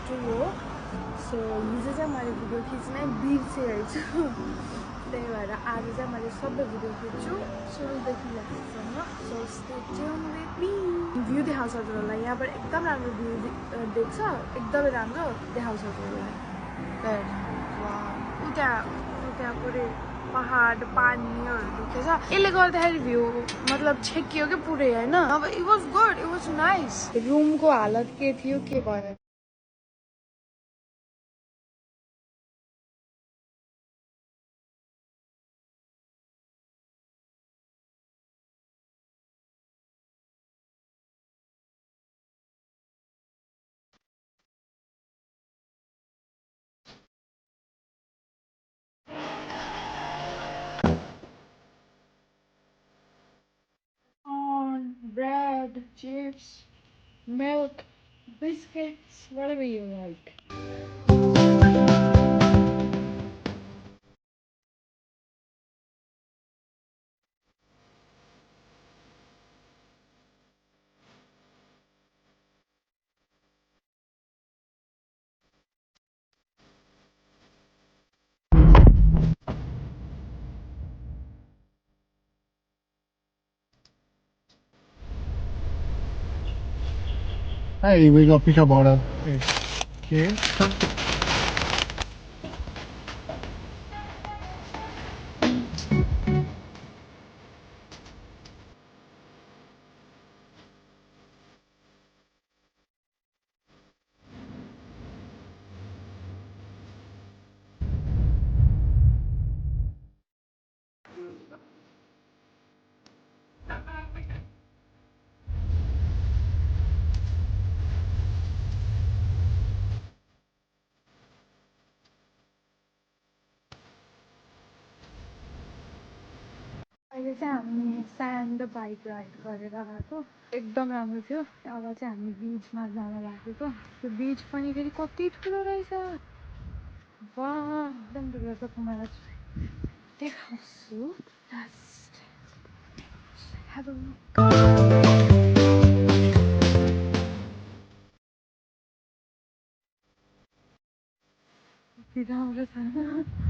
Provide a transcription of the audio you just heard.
To हो। सो हिजो चाहिँ मैले भिडियो खिच्नै बिर्सिरहेछु त्यही भएर आज चाहिँ मैले सबै भिडियो खिच्छु सुरुदेखि लास्टसम्म। So stay tune with me. View देखाउँछ हजुरहरूलाई, यहाँबाट एकदम राम्रो भ्यू देख्छ, एकदमै राम्रो देखाउँछ हजुरहरूलाई। ऊ त्यहाँ पुरै पहाड पानीहरू देख्दैछ, यसले गर्दाखेरि भ्यू मतलब छेकियो कि पुरै होइन। अब it was good, it was nice. रुमको हालत के थियो के भयो। Bread, chips, milk, biscuits, whatever you like. Hey, we got pickup order. Okay. अहिले चाहिँ हामी स्यान्ड बाइक राइड गरेर गएको, एकदम राम्रो थियो। अब चाहिँ हामी बिचमा जान लागेको। त्यो बिच पनि फेरि कति ठुलो रहेछ, वाह एकदम ठुलो छ। मलाई देखाउँछु, राम्रो छ।